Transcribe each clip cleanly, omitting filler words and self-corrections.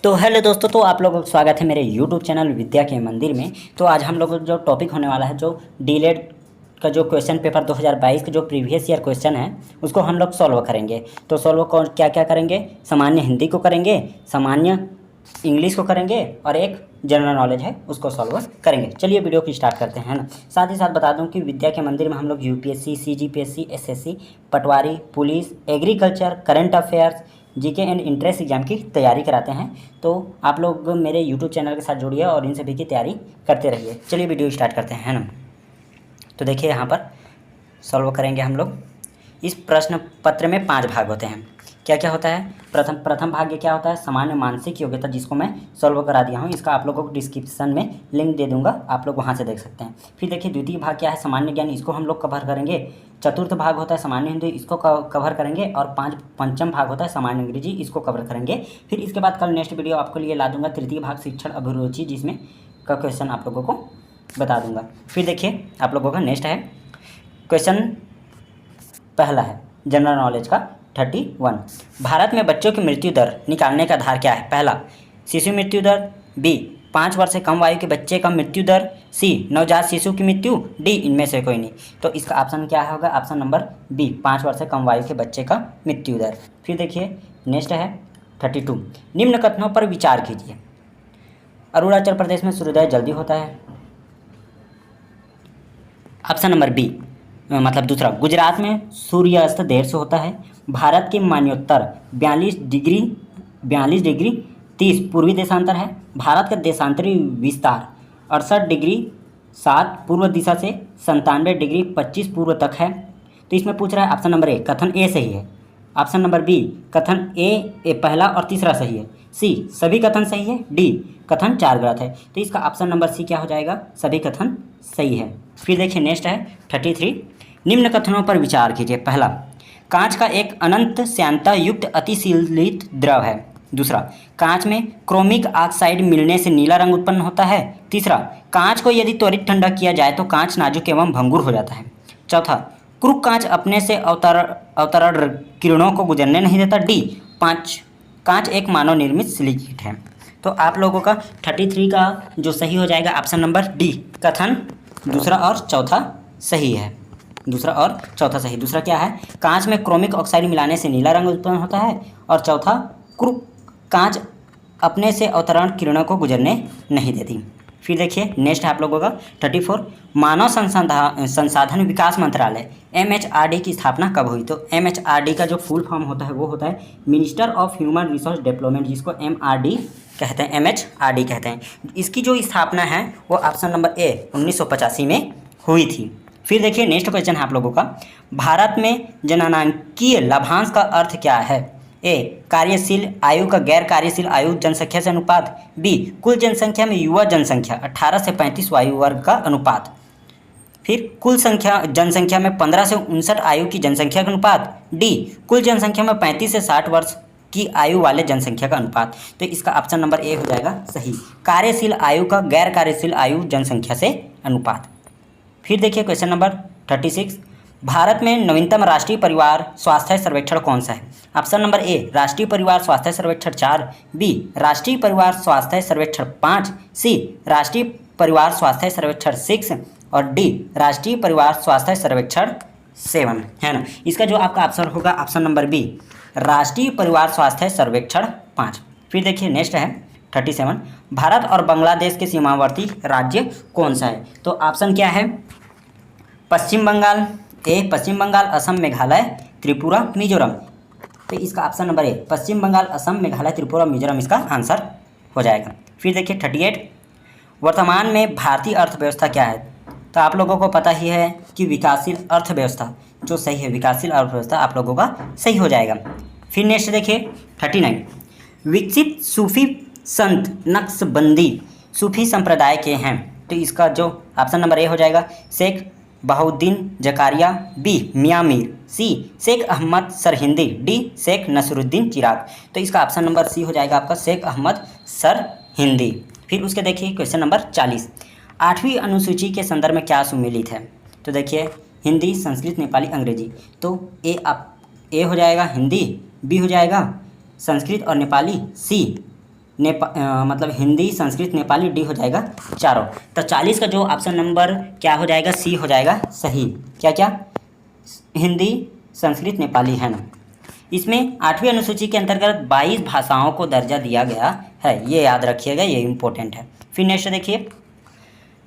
तो हेलो दोस्तों, तो आप लोगों का स्वागत है मेरे यूट्यूब चैनल विद्या के मंदिर में। तो आज हम लोग जो टॉपिक होने वाला है, जो डीलेड का जो क्वेश्चन पेपर 2022 का जो प्रीवियस ईयर क्वेश्चन है उसको हम लोग सॉल्व करेंगे। तो सॉल्व कौन क्या क्या करेंगे? सामान्य हिंदी को करेंगे, सामान्य इंग्लिश को करेंगे और एक जनरल नॉलेज है उसको सॉल्व करेंगे। चलिए वीडियो की स्टार्ट करते हैं ना। साथ ही साथ बता दूं कि विद्या के मंदिर में हम लोग UPSC, CGPSC, SSC, Patwari, police, agriculture, current affairs, GK and entrance exam की तैयारी कराते हैं। तो आप लोग मेरे यूट्यूब चैनल के साथ जुड़िए और इन सभी की तैयारी करते रहिए। चलिए वीडियो स्टार्ट करते हैं, है ना। तो देखिए यहाँ पर सॉल्व करेंगे हम लोग। इस प्रश्न पत्र में 5 भाग होते हैं। क्या क्या होता है? प्रथम भाग ये क्या होता है? सामान्य मानसिक योग्यता, जिसको मैं सॉल्व करा दिया हूँ। इसका आप लोगों को डिस्क्रिप्शन में लिंक दे दूंगा, आप लोग वहाँ से देख सकते हैं। फिर देखिए द्वितीय भाग क्या है? सामान्य ज्ञान, इसको हम लोग कवर करेंगे। चतुर्थ भाग होता है सामान्य हिंदी, इसको कवर करेंगे। और पंचम भाग होता है सामान्य अंग्रेजी, इसको कवर करेंगे। फिर इसके बाद कल नेक्स्ट वीडियो आपके लिए ला दूंगा तृतीय भाग शिक्षण अभिरुचि, जिसमें का क्वेश्चन आप लोगों को बता दूंगा। फिर देखिए आप लोगों का नेक्स्ट है क्वेश्चन, पहला है जनरल नॉलेज का 31। भारत में बच्चों की मृत्यु दर निकालने का आधार क्या है? पहला शिशु मृत्यु दर, बी 5 वर्ष से कम आयु के बच्चे का मृत्यु दर, सी नवजात शिशु की मृत्यु, डी इनमें से कोई नहीं। तो इसका ऑप्शन क्या होगा? ऑप्शन नंबर बी, 5 वर्ष से कम आयु के बच्चे का मृत्यु दर। फिर देखिए नेक्स्ट है 32। निम्न कथनों पर विचार कीजिए। अरुणाचल प्रदेश में सूर्योदय जल्दी होता है। ऑप्शन नंबर बी, मतलब दूसरा, गुजरात में सूर्यास्त देर से होता है। भारत की मान्योत्तर 42 डिग्री 30 पूर्वी देशांतर है। भारत का देशांतरी विस्तार 68 डिग्री 7 पूर्व दिशा से 97 डिग्री 25 पूर्व तक है। तो इसमें पूछ रहा है ऑप्शन नंबर ए, कथन ए सही है। ऑप्शन नंबर बी, कथन ए पहला और तीसरा सही है। सी सभी कथन सही है। डी कथन 4 गलत है। तो इसका ऑप्शन नंबर सी क्या हो जाएगा? सभी कथन सही है। फिर देखिए नेक्स्ट है 33। निम्न कथनों पर विचार कीजिए। पहला, कांच का एक अनंत श्यानता युक्त अतिशीलित द्रव है। दूसरा, कांच में क्रोमिक ऑक्साइड मिलने से नीला रंग उत्पन्न होता है। तीसरा, कांच को यदि त्वरित ठंडा किया जाए तो कांच नाजुक एवं भंगुर हो जाता है। चौथा, क्रूक कांच अपने से अवतरण किरणों को गुजरने नहीं देता। डी 5, कांच एक मानव निर्मित सिलिकेट है। तो आप लोगों का 33 का जो सही हो जाएगा ऑप्शन नंबर डी, कथन दूसरा और चौथा सही है। दूसरा और चौथा सही। दूसरा क्या है? कांच में क्रोमिक ऑक्साइड मिलाने से नीला रंग उत्पन्न होता है। और चौथा, क्रूक कांच अपने से अवतरण किरणों को गुजरने नहीं देती। फिर देखिए नेक्स्ट है आप लोगों का 34। मानव संसाधन विकास मंत्रालय MHRD की स्थापना कब हुई? तो MHRD का जो फुल फॉर्म होता है वो होता है minister of human resource development, जिसको MRD कहते हैं, MHRD कहते हैं। इसकी जो स्थापना है वो ऑप्शन नंबर ए 1985 में हुई थी। फिर देखिए नेक्स्ट क्वेश्चन है आप लोगों का, भारत में जननांकीय लाभांश का अर्थ क्या है? ए कार्यशील आयु का गैर कार्यशील आयु जनसंख्या से अनुपात, बी कुल जनसंख्या में युवा जनसंख्या 18 से 35 आयु वर्ग का अनुपात, फिर कुल जनसंख्या में 15 से 59 आयु की जनसंख्या का अनुपात, डी कुल जनसंख्या में 35 से 60 वर्ष की आयु वाले जनसंख्या का अनुपात। तो इसका ऑप्शन नंबर ए हो जाएगा सही, कार्यशील आयु का गैर कार्यशील आयु जनसंख्या से अनुपात। फिर देखिए क्वेश्चन नंबर 36। भारत में नवीनतम राष्ट्रीय परिवार स्वास्थ्य सर्वेक्षण कौन सा है? ऑप्शन नंबर ए राष्ट्रीय परिवार स्वास्थ्य सर्वेक्षण 4, बी राष्ट्रीय परिवार स्वास्थ्य सर्वेक्षण 5, सी राष्ट्रीय परिवार स्वास्थ्य सर्वेक्षण 6 और डी राष्ट्रीय परिवार स्वास्थ्य सर्वेक्षण 7, है ना। इसका जो आपका आंसर होगा ऑप्शन नंबर बी, राष्ट्रीय परिवार स्वास्थ्य सर्वेक्षण 5। फिर देखिए नेक्स्ट है 37। भारत और बांग्लादेश के सीमावर्ती राज्य कौन सा है? तो ऑप्शन क्या है? पश्चिम बंगाल, ए पश्चिम बंगाल, असम, मेघालय, त्रिपुरा, मिजोरम। तो इसका ऑप्शन नंबर ए पश्चिम बंगाल, असम, मेघालय, त्रिपुरा, मिजोरम इसका आंसर हो जाएगा। फिर देखिए 38। वर्तमान में भारतीय अर्थव्यवस्था क्या है? तो आप लोगों को पता ही है कि विकासशील अर्थव्यवस्था जो सही है, विकासशील अर्थव्यवस्था आप लोगों का सही हो जाएगा। फिर नेक्स्ट देखिए 39। विकसित सूफी संत नक्शबंदी सूफी संप्रदाय के हैं। तो इसका जो ऑप्शन नंबर ए हो जाएगा शेख बहाउद्दीन जकारिया, बी मियाँ मीर, सी शेख अहमद सरहिंदी, डी शेख नसरुद्दीन चिराग। तो इसका ऑप्शन नंबर सी हो जाएगा आपका शेख अहमद सरहिंदी। फिर उसके देखिए क्वेश्चन नंबर 40। 8वीं अनुसूची के संदर्भ में क्या सुमेलित है? तो देखिए हिंदी, संस्कृत, नेपाली, अंग्रेजी। तो ए हो जाएगा हिंदी, बी हो जाएगा संस्कृत और नेपाली, सी मतलब हिंदी, संस्कृत, नेपाली, डी हो जाएगा चारों। तो 40 का जो ऑप्शन नंबर क्या हो जाएगा, सी हो जाएगा सही। क्या क्या, हिंदी, संस्कृत, नेपाली है ना। इसमें 8वीं अनुसूची के अंतर्गत 22 भाषाओं को दर्जा दिया गया है, ये याद रखिएगा, ये इम्पोर्टेंट है। फिर नेक्स्ट देखिए,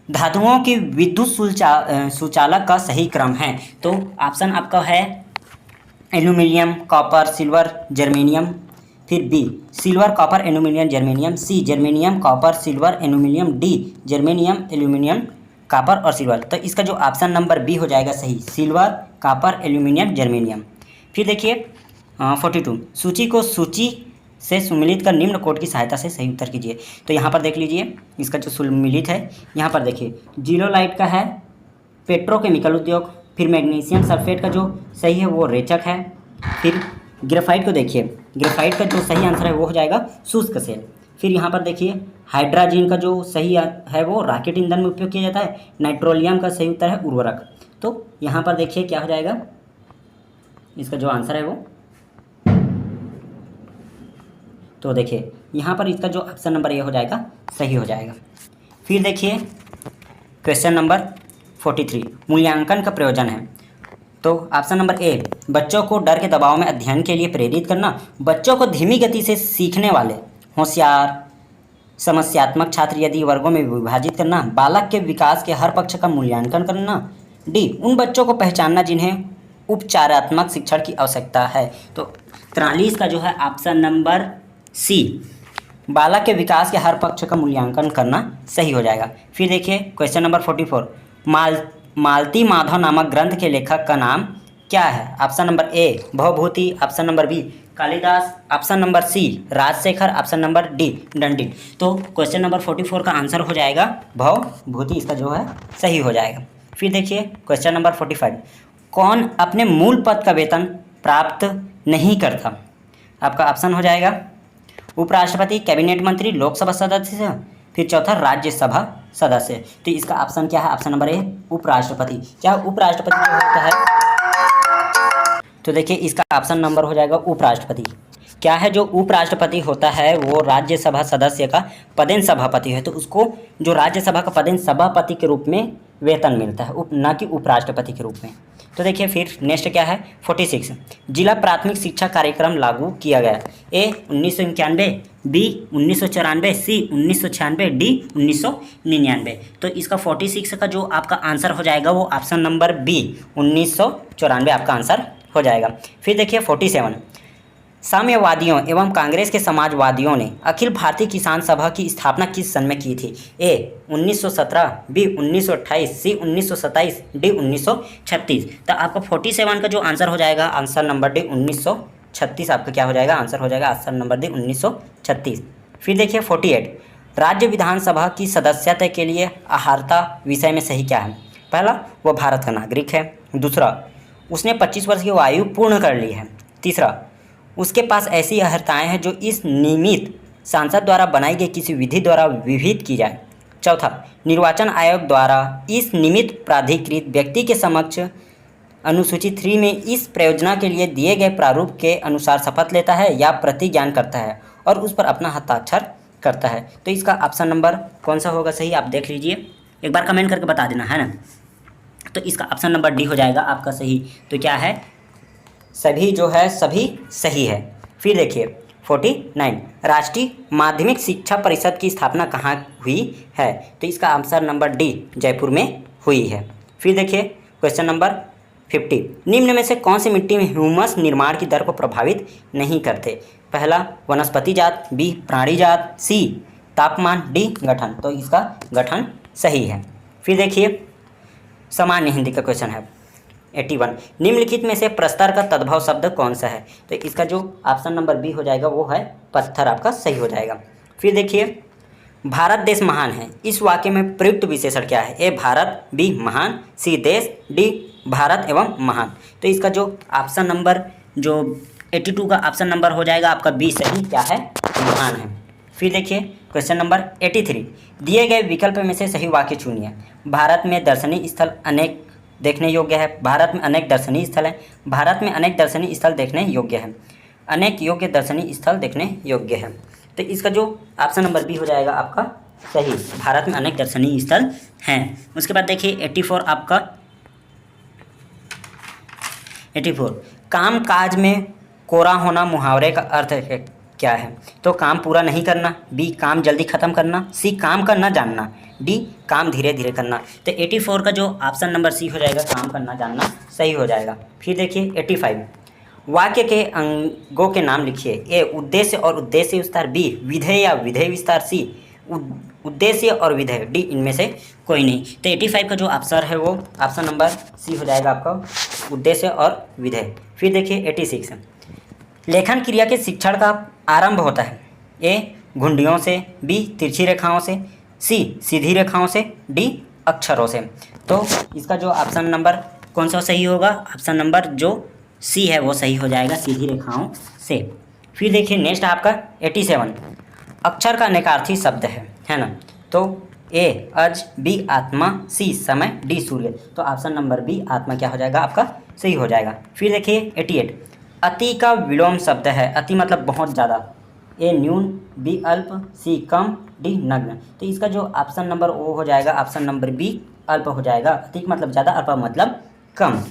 धातुओं की विद्युत सुचालक का सही क्रम है। तो ऑप्शन आपका है एल्यूमिनियम, कॉपर, सिल्वर, जर्मेनियम। फिर B silver, copper, aluminium, germanium. C germanium, copper, silver, aluminium. D germanium, aluminium, copper और सिल्वर। तो इसका जो ऑप्शन नंबर बी हो जाएगा सही, सिल्वर, कॉपर, एल्यूमिनियम, जर्मेनियम। फिर देखिए 42, सूची को सूची से सुमिलित कर निम्न कोड की सहायता से सही उत्तर कीजिए। तो यहाँ पर देख लीजिए, इसका जो सुमिलित है, यहाँ पर देखिए जिलोलाइट का है पेट्रोकेमिकल उद्योग। फिर मैग्नीशियम सल्फेट का जो सही है वो रेचक है। फिर ग्रेफाइट को देखिए, ग्रेफाइट का जो सही आंसर है वो हो जाएगा शुष्क सेल। फिर यहाँ पर देखिए हाइड्रोजन का जो सही है वो रॉकेट ईंधन में उपयोग किया जाता है। नाइट्रोलियम का सही उत्तर है उर्वरक। तो यहाँ पर देखिए क्या हो जाएगा, इसका जो आंसर है वो, तो देखिए यहाँ पर इसका जो ऑप्शन नंबर ये हो जाएगा सही हो जाएगा। फिर देखिए क्वेश्चन नंबर 43, मूल्यांकन का प्रयोजन है। तो ऑप्शन नंबर ए, बच्चों को डर के दबाव में अध्ययन के लिए प्रेरित करना। बच्चों को धीमी गति से सीखने वाले, होशियार, समस्यात्मक छात्र यदि वर्गों में विभाजित करना। बालक के विकास के हर पक्ष का मूल्यांकन करना। डी उन बच्चों को पहचानना जिन्हें उपचारात्मक शिक्षण की आवश्यकता है। तो 43 का जो है ऑप्शन नंबर सी, बालक के विकास के हर पक्ष का मूल्यांकन करना सही हो जाएगा। फिर देखिए क्वेश्चन नंबर 44, मालती माधव नामक ग्रंथ के लेखक का नाम क्या है। Option number A Bhavabhuti, option number B Kalidas, option number C Rajshekhar, option number D Dandit. तो क्वेश्चन नंबर 44 का आंसर हो जाएगा भवभूति, इसका जो है सही हो जाएगा। फिर देखिए क्वेश्चन नंबर 45, कौन अपने मूल पद का वेतन प्राप्त नहीं करता। आपका ऑप्शन हो जाएगा उपराष्ट्रपति, कैबिनेट मंत्री, लोकसभा सदस्य, फिर चौथा राज्यसभा सदस्य। तो इसका ऑप्शन क्या है, ऑप्शन नंबर ए उपराष्ट्रपति। क्या उपराष्ट्रपति जो होता है, तो देखिए इसका ऑप्शन नंबर हो जाएगा उपराष्ट्रपति। क्या है, जो उपराष्ट्रपति होता है वो राज्यसभा सदस्य का पदेन सभापति है, तो उसको जो राज्यसभा का पदेन सभापति के रूप में वेतन मिलता है, न कि उपराष्ट्रपति के रूप में। तो देखिए फिर नेक्स्ट क्या है 46, जिला प्राथमिक शिक्षा कार्यक्रम लागू किया गया। ए 1991, बी 1994, सी 1996, डी 1999। तो इसका 46 का जो आपका आंसर हो जाएगा वो ऑप्शन नंबर बी 1994 आपका आंसर हो जाएगा। फिर देखिए 47, साम्यवादियों एवं कांग्रेस के समाजवादियों ने अखिल भारतीय किसान सभा की स्थापना किस सन में की थी। ए 1917, बी 1928, सी 1927, डी 1936। तो आपका 47 का जो आंसर हो जाएगा आंसर नंबर डी 1936 आपका क्या हो जाएगा, आंसर हो जाएगा आंसर नंबर डी 1936। फिर देखिए 48, राज्य विधानसभा की सदस्यता के लिए अहर्ता विषय में सही क्या है। पहला, वो भारत का नागरिक है। दूसरा, उसने 25 वर्ष की आयु पूर्ण कर ली है। तीसरा, उसके पास ऐसी अर्हताएं हैं जो इस नियमित सांसद द्वारा बनाई गई किसी विधि द्वारा विहित की जाए। चौथा, निर्वाचन आयोग द्वारा इस निमित्त प्राधिकृत व्यक्ति के समक्ष अनुसूची 3 में इस प्रयोजना के लिए दिए गए प्रारूप के अनुसार शपथ लेता है या प्रतिज्ञान करता है और उस पर अपना हस्ताक्षर करता है। तो इसका ऑप्शन नंबर कौन सा होगा सही, आप देख लीजिए, एक बार कमेंट करके बता देना, है ना। तो इसका ऑप्शन नंबर डी हो जाएगा आपका सही। तो क्या है, सभी जो है सभी सही है। फिर देखिए 49, राष्ट्रीय माध्यमिक शिक्षा परिषद की स्थापना कहाँ हुई है। तो इसका आंसर नंबर डी जयपुर में हुई है। फिर देखिए क्वेश्चन नंबर 50, निम्न में से कौन सी मिट्टी में ह्यूमस निर्माण की दर को प्रभावित नहीं करते। पहला, वनस्पति जात, बी प्राणी जात, सी तापमान, डी गठन। तो इसका गठन सही है। फिर देखिए सामान्य हिंदी का क्वेश्चन है 81, निम्नलिखित में से प्रस्तर का तद्भव शब्द कौन सा है। तो इसका जो ऑप्शन नंबर बी हो जाएगा वो है पत्थर, आपका सही हो जाएगा। फिर देखिए भारत देश महान है, इस वाक्य में प्रयुक्त विशेषण क्या है। ए भारत, बी महान, सी देश, डी भारत एवं महान। तो इसका जो ऑप्शन नंबर जो 82 का ऑप्शन नंबर हो जाएगा आपका बी सही, क्या है, महान है। फिर देखिए क्वेश्चन नंबर 83, दिए गए विकल्प में से सही वाक्य चुनिए। भारत में दर्शनीय स्थल अनेक देखने योग्य है। भारत में अनेक दर्शनीय स्थल है। भारत में अनेक दर्शनीय स्थल देखने योग्य है। अनेक योग्य दर्शनीय स्थल देखने योग्य है। तो इसका जो ऑप्शन नंबर बी हो जाएगा आपका सही। भारत में अनेक दर्शनीय स्थल हैं। उसके बाद देखिए 84 आपका 84 काम काज में कोरा होना मुहावरे का अर्थ क्या है? तो काम पूरा नहीं करना, बी काम जल्दी ख़त्म करना, सी काम का न जानना, डी काम धीरे धीरे करना। तो 84 का जो ऑप्शन नंबर सी हो जाएगा काम करना जानना सही हो जाएगा। फिर देखिए 85 वाक्य के अंगों के नाम लिखिए। ए उद्देश्य और उद्देश्य विस्तार, बी विधेय या विधेय विस्तार, सी उद्देश्य और विधेय, डी इनमें से कोई नहीं। तो 85 का जो ऑप्शन है वो ऑप्शन नंबर सी हो जाएगा आपका उद्देश्य और विधेय। फिर देखिए 86 लेखन क्रिया के शिक्षण का आरंभ होता है। ए घुंडियों से, बी तिरछी रेखाओं से, सी सीधी रेखाओं से, डी अक्षरों से। तो इसका जो ऑप्शन नंबर कौन सा सही होगा? ऑप्शन नंबर जो सी है वो सही हो जाएगा, सीधी रेखाओं से। फिर देखिए नेक्स्ट आपका 87 अक्षर का नकारार्थी शब्द है ना। तो ए अज, बी आत्मा, सी समय, डी सूर्य। तो ऑप्शन नंबर बी आत्मा क्या हो जाएगा आपका सही हो जाएगा। फिर देखिए 88 अति का विलोम शब्द है। अति मतलब बहुत ज़्यादा, ए न्यून, बी अल्प, सी कम, डी नग्न। तो इसका जो ऑप्शन नंबर वो हो जाएगा ऑप्शन नंबर बी अल्प हो जाएगा। अति मतलब ज़्यादा, अल्प मतलब कम।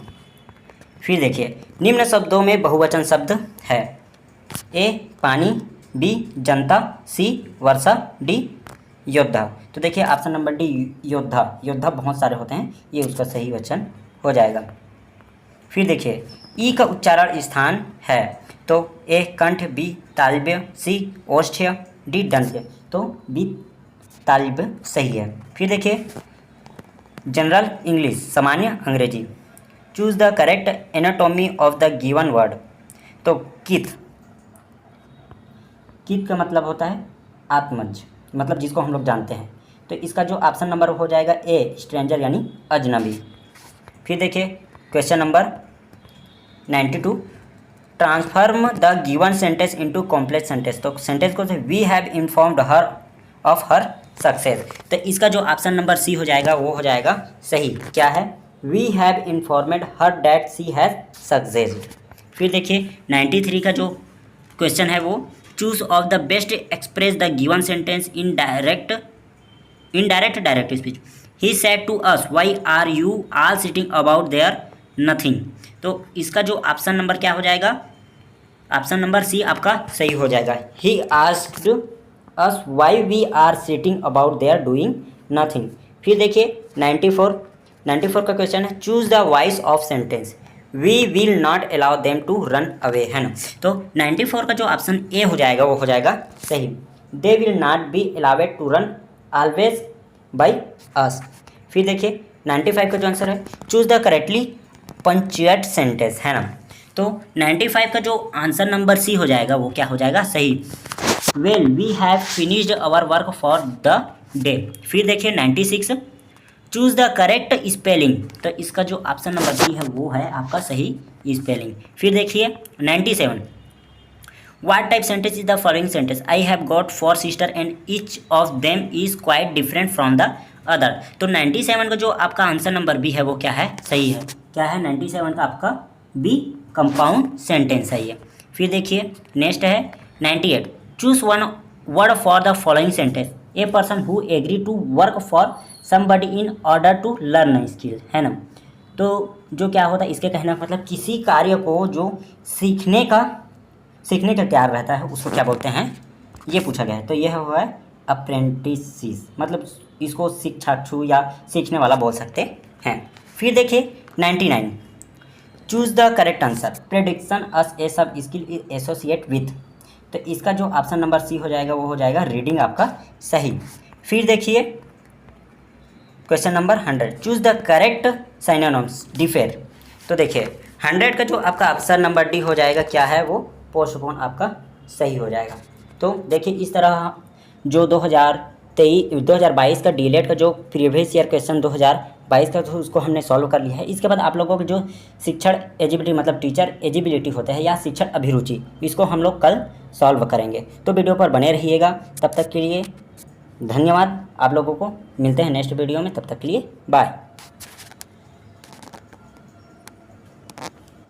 फिर देखिए निम्न शब्दों में बहुवचन शब्द है। ए पानी, बी जनता, सी वर्षा, डी योद्धा। तो देखिए ऑप्शन नंबर डी योद्धा, योद्धा बहुत सारे होते हैं, ये उसका सही वचन हो जाएगा। फिर देखिए ई का उच्चारण स्थान है। तो ए कंठ, बी तालव्य, सी ओष्ठ्य, डी दंत्य। तो बी तालव्य सही है। फिर देखिए जनरल इंग्लिश सामान्य अंग्रेजी choose the correct anatomy of the given word. तो कित, कित का मतलब होता है आत्मज, मतलब जिसको हम लोग जानते हैं। तो इसका जो ऑप्शन नंबर हो जाएगा ए स्ट्रेंजर यानी अजनबी। फिर देखिए question number 92 transform the given sentence into complex sentence. तो सेंटेंस को we have informed her of her success. तो इसका जो ऑप्शन नंबर सी हो जाएगा वो हो जाएगा सही। क्या है? We have informed her that she has succeeded. फिर देखिए 93 का जो क्वेश्चन है वो choose of the best express the given sentence in direct direct speech. He said to us why are you all sitting about there nothing. तो इसका जो option number क्या हो जाएगा? ऑप्शन नंबर सी आपका सही हो जाएगा। He asked us why we are sitting about there doing nothing. फिर देखिए 94 का क्वेश्चन है choose the voice of sentence. We will not allow them to run away, है ना। तो 94 का जो ऑप्शन ए हो जाएगा वो हो जाएगा सही। They will not be allowed to run always by us. फिर देखिए 95 का जो आंसर है choose the correctly punctuate sentence, है ना। तो 95 का जो आंसर नंबर सी हो जाएगा वो क्या हो जाएगा सही। Well we have finished our work for the day. फिर देखिए 96 चूज द करेक्ट स्पेलिंग। तो इसका जो ऑप्शन नंबर डी है वो है आपका सही स्पेलिंग। फिर देखिए 97 what type sentence is the following sentence. I have got 4 sister and each of them is quite different from the other. तो 97 का जो आपका आंसर नंबर बी है वो क्या है सही है। क्या है 97 का आपका बी कंपाउंड सेंटेंस है ये। फिर देखिए नेक्स्ट है 98 choose one word for the following sentence. A person who agree to work for somebody in order to learn skill, है ना। तो जो क्या होता है इसके कहने का मतलब किसी कार्य को जो सीखने का तैयार रहता है उसको क्या बोलते हैं ये पूछा गया है। तो यह हुआ है अप्रेंटिस, मतलब इसको शिक्षार्थी या सीखने वाला बोल सकते हैं। फिर देखिए 99 choose the correct answer. Prediction as a sub skill associate with. तो इसका जो ऑप्शन नंबर सी हो जाएगा वो हो जाएगा रीडिंग आपका सही। फिर देखिए question number 100 choose the correct synonyms differ. तो देखिए 100 का जो आपका ऑप्शन नंबर डी हो जाएगा क्या है वो पोस्टपोन आपका सही हो जाएगा। तो देखिए इस तरह जो 2022 का डीलेट का जो प्रीवियस ईयर क्वेश्चन 2022 का तो उसको हमने सॉल्व कर लिया है। इसके बाद आप लोगों के जो शिक्षण एजिबिलिटी मतलब टीचर एजिबिलिटी होते हैं या शिक्षण अभिरुचि इसको हम लोग कल सॉल्व करेंगे। तो वीडियो पर बने रहिएगा। तब तक के लिए धन्यवाद। आप लोगों को मिलते हैं नेक्स्ट वीडियो में, तब तक के लिए बाय।